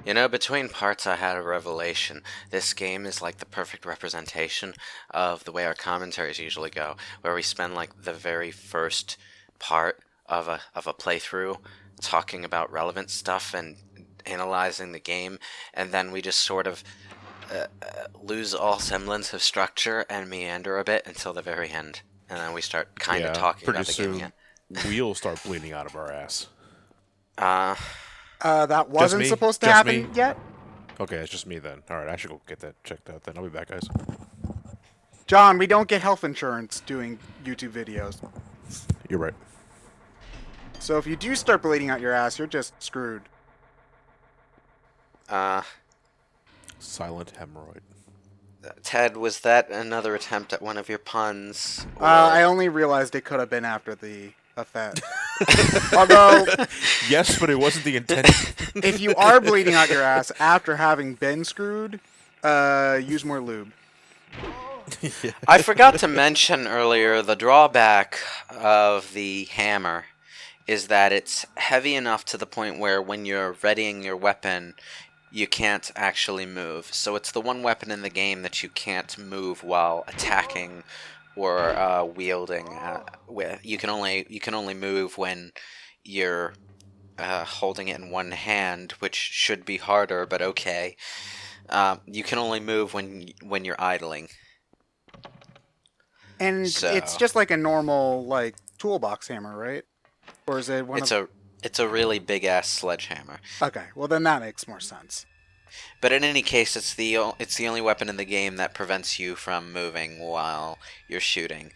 You know, between parts, I had a revelation. This game is like the perfect representation of the way our commentaries usually go, where we spend like the very first part of a playthrough talking about relevant stuff and analyzing the game, and then we just sort of lose all semblance of structure and meander a bit until the very end, and then we start kind of Yeah, talking pretty about the game again. soon we'll start bleeding out of our ass. Uh, That Just wasn't me? supposed to Just happen me? yet. Okay, it's just me then. Alright, I should go get that checked out then. I'll be back, guys. John, we don't get health insurance doing YouTube videos. You're right. So if you do start bleeding out your ass, you're just screwed. uh, Silent hemorrhoid. Ted, was that another attempt at one of your puns? Or... I only realized it could have been after the effect. Although, Yes, but it wasn't the intent. if you are bleeding out your ass after having been screwed, use more lube. I forgot to mention earlier the drawback of the hammer is that it's heavy enough to the point where when you're readying your weapon, you can't actually move. So it's the one weapon in the game that you can't move while attacking or wielding. You can only move when you're holding it in one hand, which should be harder, but okay. You can only move when you're idling. And So- it's just like a normal like toolbox hammer, right? Or is it one of... It's a really big ass sledgehammer. Okay, well then that makes more sense. But in any case, it's the only weapon in the game that prevents you from moving while you're shooting.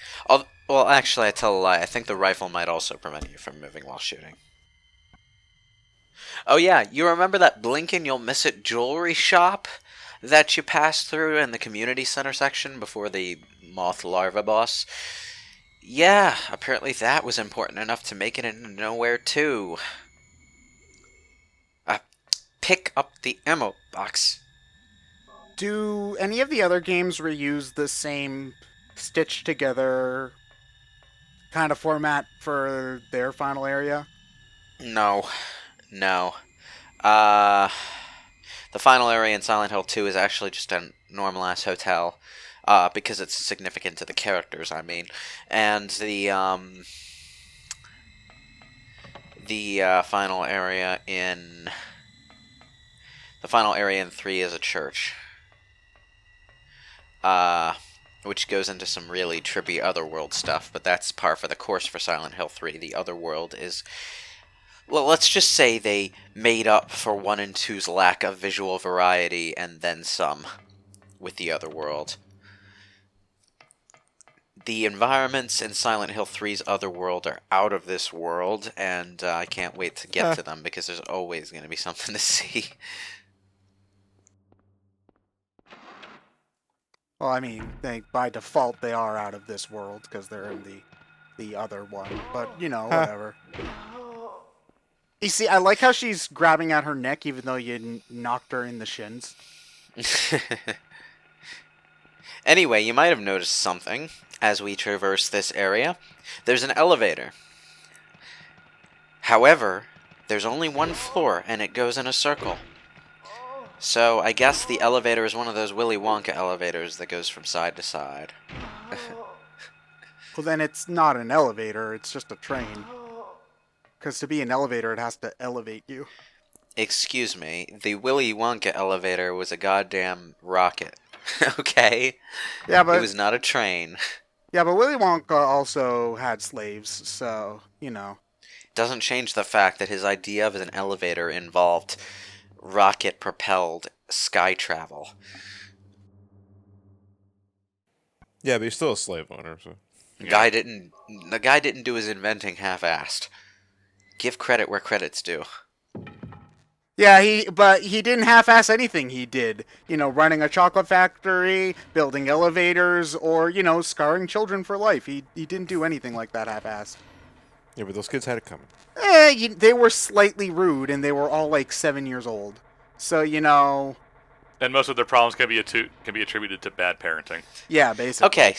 Well, actually, I tell a lie. I think the rifle might also prevent you from moving while shooting. Oh yeah, you remember that blink and you'll miss it jewelry shop that you passed through in the community center section before the moth larva boss? Yeah, apparently that was important enough to make it into nowhere too. Pick up the ammo box. Do any of the other games reuse the same stitched together kind of format for their final area? No. No. The final area in Silent Hill 2 is actually just a normal-ass hotel. Because it's significant to the characters, I mean. And the final area in... The final area in 3 is a church. Which goes into some really trippy Otherworld stuff, but that's par for the course for Silent Hill 3. The Otherworld is... Well, let's just say they made up for 1 and 2's lack of visual variety, and then some, with the Otherworld. The environments in Silent Hill 3's Otherworld are out of this world, and I can't wait to get to them, because there's always going to be something to see. Well, I mean, by default they are out of this world because they're in the other one. But you know, whatever. You see, I like how she's grabbing at her neck even though you knocked her in the shins. Anyway, you might have noticed something as we traverse this area. There's an elevator. However, there's only one floor and it goes in a circle. So I guess the elevator is one of those Willy Wonka elevators that goes from side to side. Well, then it's not an elevator, it's just a train. Because to be an elevator, it has to elevate you. Excuse me, the Willy Wonka elevator was a goddamn rocket. Okay? Yeah, but It was not a train. yeah, but Willy Wonka also had slaves, so you know. Doesn't change the fact that his idea of an elevator involved rocket-propelled sky travel. Yeah, but he's still a slave owner, so... The guy didn't do his inventing half-assed. Give credit where credit's due. Yeah, but he didn't half-ass anything he did. You know, running a chocolate factory, building elevators, or, you know, scarring children for life. He didn't do anything like that half-assed. Yeah, but those kids had it coming. They were slightly rude, and they were all like 7 years old. So, you know, And most of their problems can be attributed to bad parenting. Yeah, basically.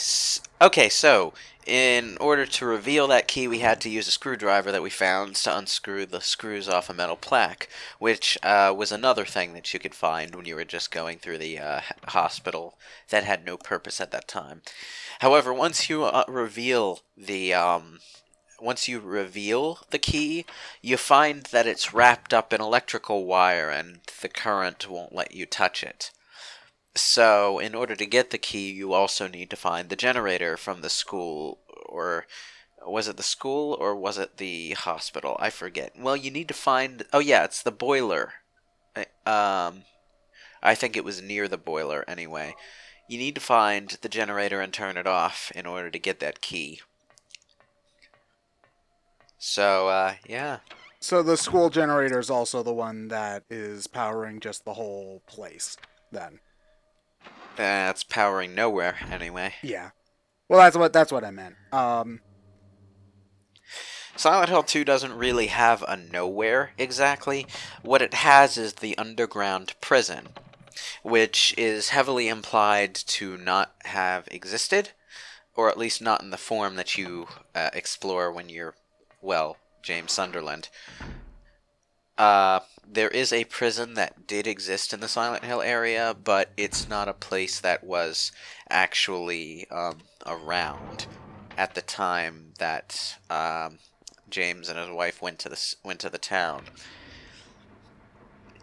Okay, so in order to reveal that key, we had to use a screwdriver that we found to unscrew the screws off a metal plaque, which was another thing that you could find when you were just going through the hospital that had no purpose at that time. However, once you reveal the key, you find that it's wrapped up in electrical wire and the current won't let you touch it. So, in order to get the key, you also need to find the generator from the school, or was it the school or was it the hospital? I forget. Well, you need to find... Oh yeah, it's the boiler. I think it was near the boiler anyway. You need to find the generator and turn it off in order to get that key. So, yeah. So the school generator is also the one that is powering just the whole place, then. It's powering nowhere, anyway. Yeah. Well, that's what I meant. Silent Hill 2 doesn't really have a nowhere, exactly. What it has is the underground prison, which is heavily implied to not have existed, or at least not in the form that you explore when you're, well, James Sunderland. There is a prison that did exist in the Silent Hill area, but it's not a place that was actually around at the time that James and his wife went to the town.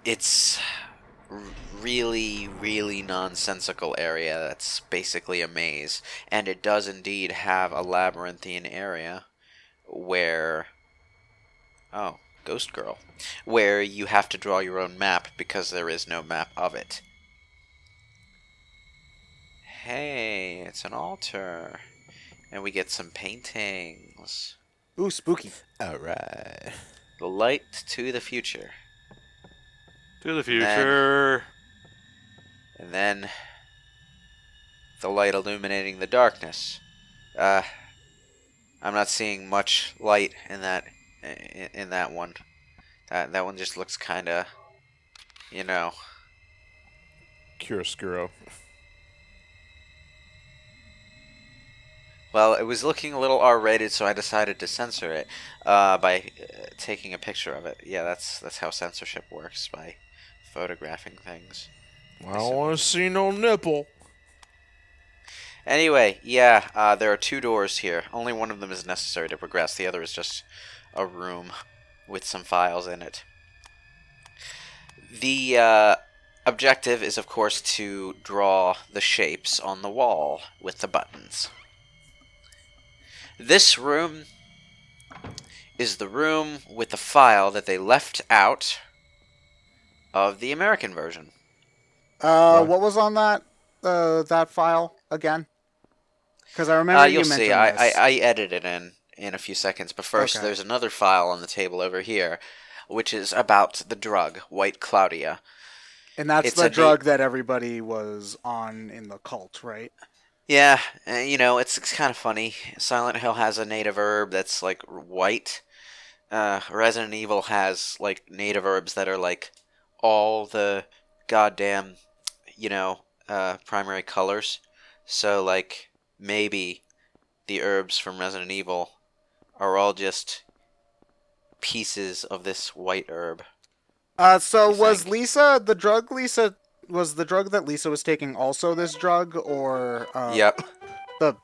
It's really, really nonsensical area that's basically a maze, and it does indeed have a labyrinthine area where... Oh, Ghost Girl. Where you have to draw your own map because there is no map of it. Hey, it's an altar. And we get some paintings. Ooh, spooky. Alright. The light to the future. To the future. And then the light illuminating the darkness. I'm not seeing much light in that one. That one just looks kind of, Chiaroscuro. Well, it was looking a little R-rated, so I decided to censor it by taking a picture of it. Yeah, that's how censorship works, by photographing things. I don't want to see no nipple. Anyway, yeah, there are 2 doors here. Only one of them is necessary to progress. The other is just a room with some files in it. The objective is, of course, to draw the shapes on the wall with the buttons. This room is the room with the file that they left out of the American version. What was on that file again? Because I remember you you'll mentioned see. this. I edited it in a few seconds, but first Okay. there's another file on the table over here, which is about the drug, White Claudia. And that's It's the a drug that everybody was on in the cult, right? Yeah, it's kind of funny. Silent Hill has a native herb that's like white. Resident Evil has like native herbs that are like all the goddamn, primary colors. So like maybe the herbs from Resident Evil are all just pieces of this white herb. So You was think? Lisa the drug that Lisa was taking also this drug, or Yep. the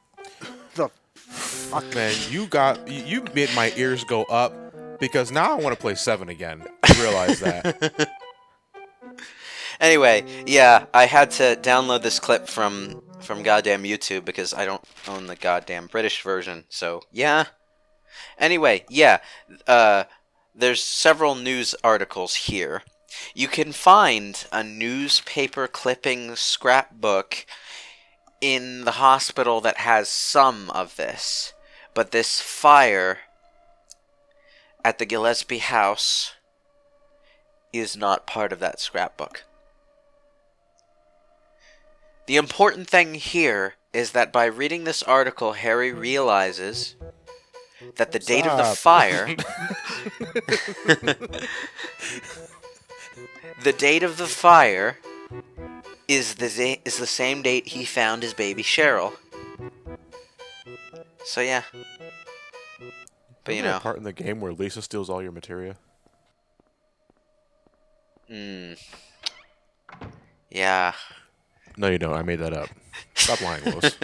fuck? Man, you made my ears go up because now I want to play 7 again. You realize that. Anyway, yeah, I had to download this clip from goddamn YouTube because I don't own the goddamn British version. So yeah. Anyway, yeah, there's several news articles here. You can find a newspaper clipping scrapbook in the hospital that has some of this, but this fire at the Gillespie house is not part of that scrapbook. The important thing here is that by reading this article, Harry realizes that the date of the Stop. fire... the date of the fire is the same date he found his baby Cheryl. So yeah. But Isn't you there know. a part in the game where Lisa steals all your materia? Yeah. No, you don't. I made that up. Stop lying, Willis.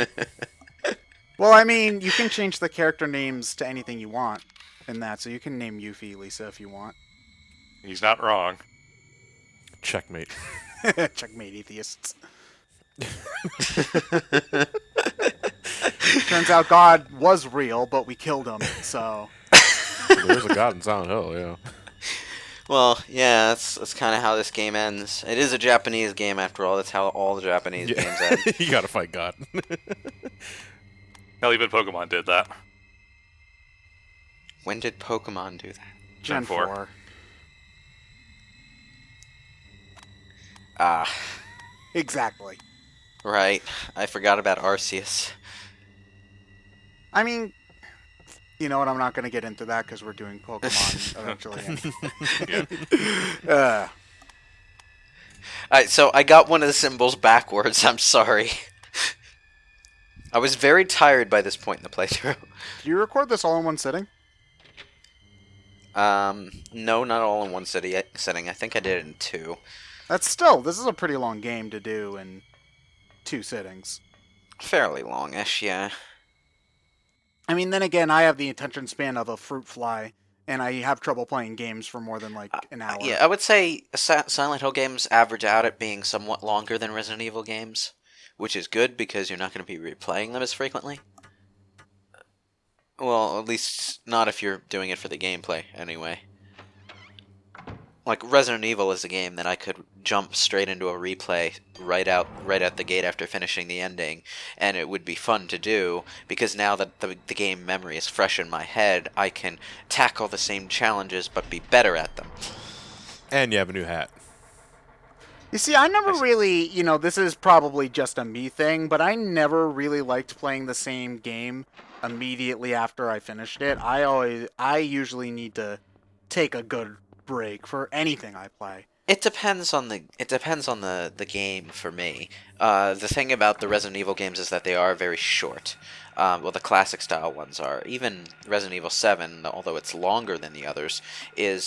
Well, I mean, you can change the character names to anything you want in that, so you can name Yuffie Lisa if you want. He's not wrong. Checkmate. Checkmate, atheists. Turns out God was real, but we killed him, so... There's a god in Silent Hill, yeah. Well, yeah, that's kind of how this game ends. It is a Japanese game, after all. That's how all the Japanese games end. You gotta fight God. Hell, even Pokemon did that. When did Pokemon do that? Gen 4. Ah, Exactly. right. I forgot about Arceus. I mean, you know what? I'm not going to get into that because we're doing Pokemon eventually. Yeah. Alright, so I got one of the symbols backwards. I'm sorry. I was very tired by this point in the playthrough. Did you record this all in one sitting? No, not all in one setting. I think I did it in 2. This is a pretty long game to do in 2 sittings. Fairly longish, yeah. I mean, then again, I have the attention span of a fruit fly, and I have trouble playing games for more than, like, an hour. Yeah, I would say Silent Hill games average out at being somewhat longer than Resident Evil games, which is good because you're not going to be replaying them as frequently. Well, at least not if you're doing it for the gameplay, anyway. Like, Resident Evil is a game that I could jump straight into a replay right out the gate after finishing the ending, and it would be fun to do, because now that the game memory is fresh in my head, I can tackle the same challenges but be better at them. And you have a new hat. You see, I never really, this is probably just a me thing, but I never really liked playing the same game immediately after I finished it. I usually need to take a good break for anything I play. It depends on the game for me. The thing about the Resident Evil games is that they are very short. Well, the classic style ones are. Even Resident Evil 7, although it's longer than the others, is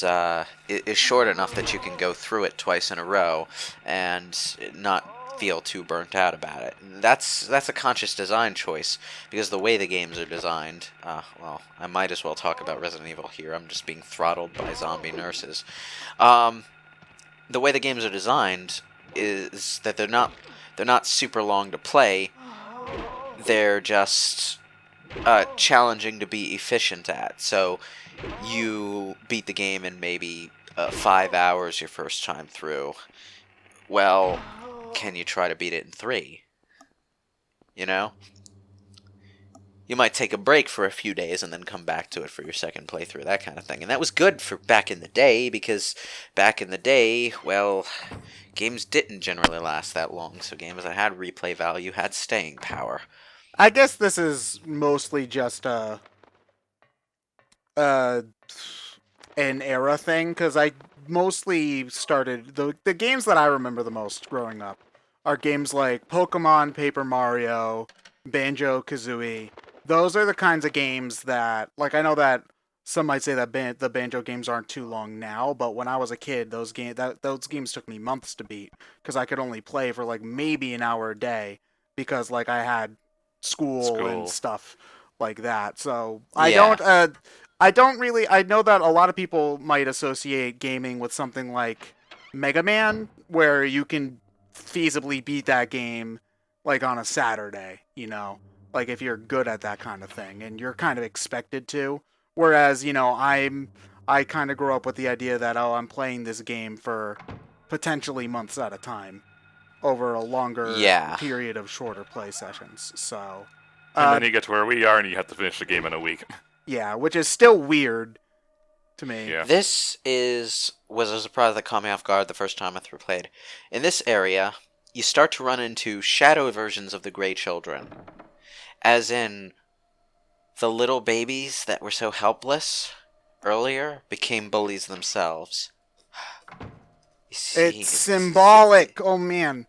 short enough that you can go through it twice in a row and not feel too burnt out about it. That's a conscious design choice, because the way the games are designed, well, I might as well talk about Resident Evil here. I'm just being throttled by zombie nurses. The way the games are designed is that they're not super long to play. They're just challenging to be efficient at. So you beat the game in maybe 5 hours your first time through. Well, can you try to beat it in 3? You know? You might take a break for a few days and then come back to it for your second playthrough, that kind of thing. And that was good for back in the day, because back in the day, well, games didn't generally last that long. So games that had replay value had staying power. I guess this is mostly just an era thing, because I mostly started... The games that I remember the most growing up are games like Pokemon, Paper Mario, Banjo-Kazooie. Those are the kinds of games that... Like, I know that some might say that the Banjo games aren't too long now, but when I was a kid, those games took me months to beat, because I could only play for, like, maybe an hour a day, because, like, I had school and stuff like that. So I don't really... I know that a lot of people might associate gaming with something like Mega Man, where you can feasibly beat that game, like, on a Saturday, like, if you're good at that kind of thing, and you're kind of expected to. Whereas, I kind of grew up with the idea that, I'm playing this game for potentially months at a time over a longer period of shorter play sessions. So, and then you get to where we are and you have to finish the game in a week. Yeah, which is still weird to me. Yeah. This was a surprise that caught me off guard the first time I played. In this area, you start to run into shadow versions of the Grey Children. As in, the little babies that were so helpless earlier became bullies themselves. It's symbolic. Oh, man.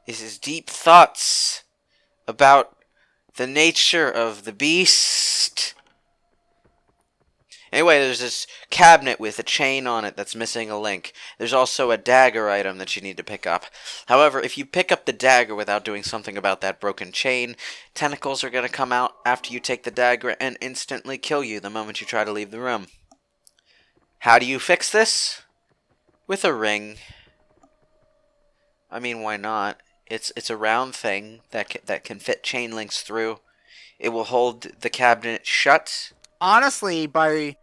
is his deep thoughts about the nature of the beast. Anyway, there's this cabinet with a chain on it that's missing a link. There's also a dagger item that you need to pick up. However, if you pick up the dagger without doing something about that broken chain, tentacles are going to come out after you take the dagger and instantly kill you the moment you try to leave the room. How do you fix this? With a ring. I mean, why not? It's a round thing that can fit chain links through. It will hold the cabinet shut. Honestly, by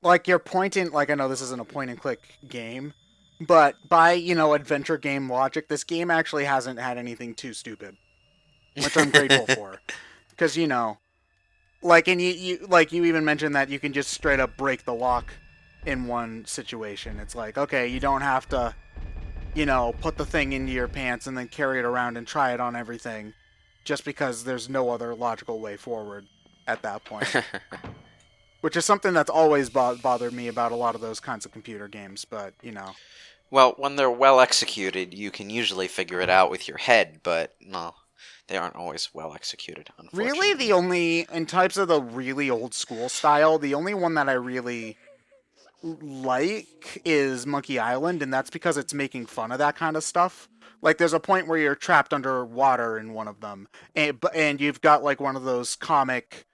like you're pointing, like I know this isn't a point and click game, but by adventure game logic, this game actually hasn't had anything too stupid, which I'm grateful for, because like and you even mentioned that you can just straight up break the lock in one situation. It's like, okay, you don't have to put the thing into your pants and then carry it around and try it on everything, just because there's no other logical way forward at that point. Which is something that's always bothered me about a lot of those kinds of computer games, but, Well, when they're well executed, you can usually figure it out with your head, but no, they aren't always well executed, unfortunately. Really, in types of the really old school style, the only one that I really like is Monkey Island, and that's because it's making fun of that kind of stuff. Like, there's a point where you're trapped underwater in one of them, and you've got, like, one of those comic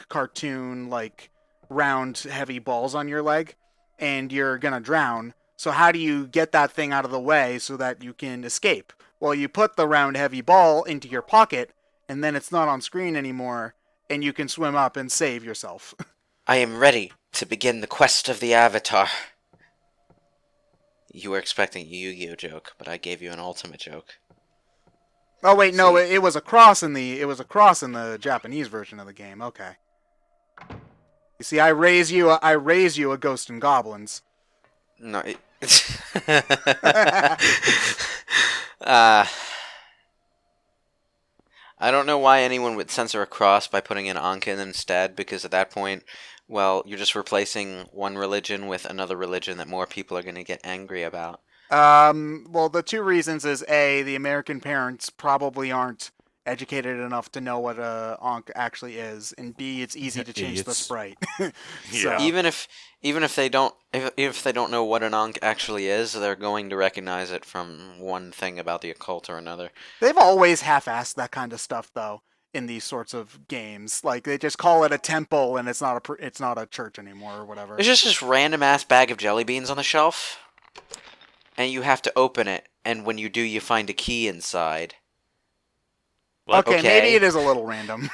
cartoon, like, round, heavy balls on your leg, and you're gonna drown. So how do you get that thing out of the way so that you can escape? Well, you put the round, heavy ball into your pocket, and then it's not on screen anymore, and you can swim up and save yourself. I am ready to begin the quest of the Avatar. You were expecting a Yu-Gi-Oh joke, but I gave you an ultimate joke. Oh wait, no, it was a cross in the Japanese version of the game. Okay. You see, I raise you a Ghost and Goblins. No, I don't know why anyone would censor a cross by putting an Ankh in instead, because at that point, well, you're just replacing one religion with another religion that more people are going to get angry about. Well, the two reasons is A, the American parents probably aren't educated enough to know what a Ankh actually is, and B, it's easy to change the sprite. Yeah. Even if they don't know what an Ankh actually is, they're going to recognize it from one thing about the occult or another. They've always half-assed that kind of stuff, though, in these sorts of games. Like, they just call it a temple, and it's not a church anymore, or whatever. There's just this random-ass bag of jelly beans on the shelf, and you have to open it, and when you do, you find a key inside. Okay, maybe it is a little random.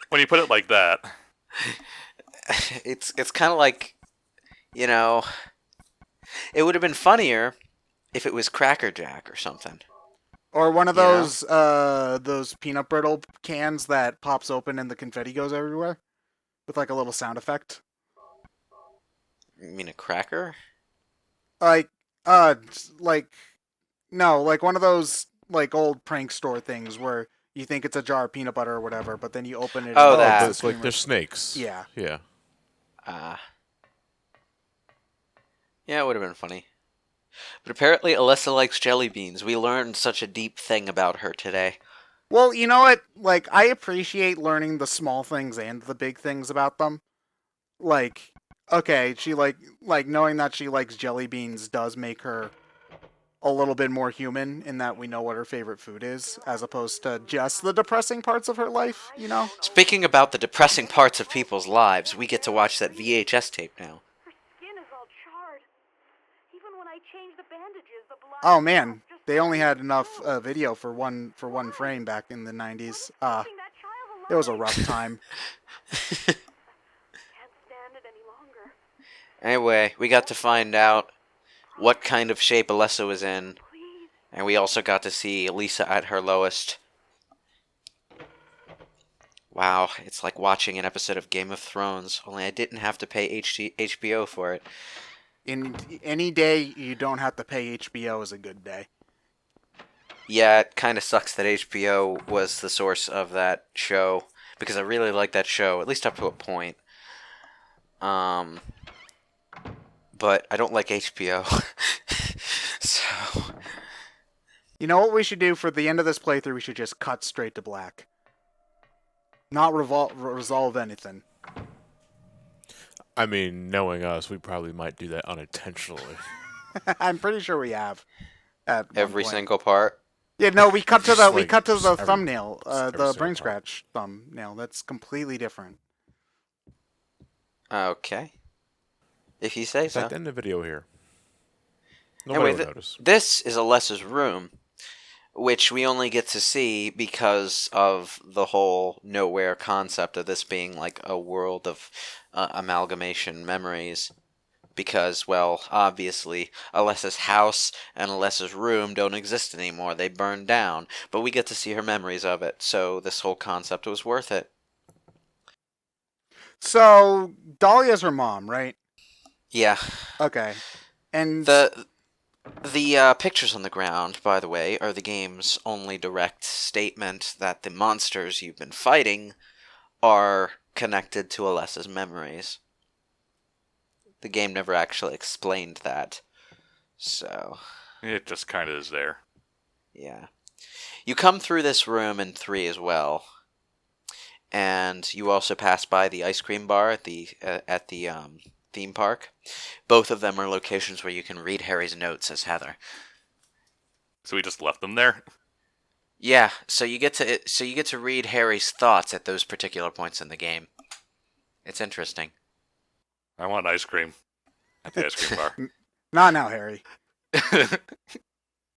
When you put it like that. It's kind of like, it would have been funnier if it was Cracker Jack or something. Or one of those peanut brittle cans that pops open and the confetti goes everywhere with like a little sound effect. You mean a cracker? Like one of those like old prank store things where you think it's a jar of peanut butter or whatever, but then you open it. Oh, that. It's like they're snakes. Yeah. Yeah. Yeah, it would have been funny. But apparently Alessa likes jelly beans. We learned such a deep thing about her today. Well, you know what? Like, I appreciate learning the small things and the big things about them. Like, okay, she like knowing that she likes jelly beans does make her a little bit more human in that we know what her favorite food is, as opposed to just the depressing parts of her life, Speaking about the depressing parts of people's lives, we get to watch that VHS tape now. Her skin is all charred. Even when I change the bandages, the blood. Oh man, they only had enough video for one frame back in the 90s. It was a rough time. Can't stand it any longer. Anyway, we got to find out what kind of shape Alessa was in, and we also got to see Lisa at her lowest. Wow, it's like watching an episode of Game of Thrones, only I didn't have to pay HBO for it. In any day you don't have to pay HBO is a good day. Yeah, it kind of sucks that HBO was the source of that show, because I really like that show, at least up to a point. But I don't like HBO. So, You know what we should do for the end of this playthrough? We should just cut straight to black. Not resolve anything. I mean, knowing us, we probably might do that unintentionally. I'm pretty sure we have. At one Every point. single part. Yeah, no, we cut to Just the every thumbnail, the single part. BrainScratch thumbnail. That's completely different. Okay. If you say It's so. like the end of the video here. Anyway, Nobody will notice. this is Alessa's room, which we only get to see because of the whole nowhere concept of this being like a world of amalgamation memories. Because, well, obviously, Alessa's house and Alessa's room don't exist anymore. They burned down. But we get to see her memories of it, so this whole concept was worth it. So Dahlia's her mom, right? Yeah. Okay, and The pictures on the ground, by the way, are the game's only direct statement that the monsters you've been fighting are connected to Alessa's memories. The game never actually explained that. So, It just kind of is there. yeah. You come through this room in 3 as well. And you also pass by the ice cream bar at the theme park. Both of them are locations where you can read Harry's notes as Heather. So we just left them there? Yeah, so you get to read Harry's thoughts at those particular points in the game. It's interesting. I want ice cream at the ice cream bar. not now, Harry.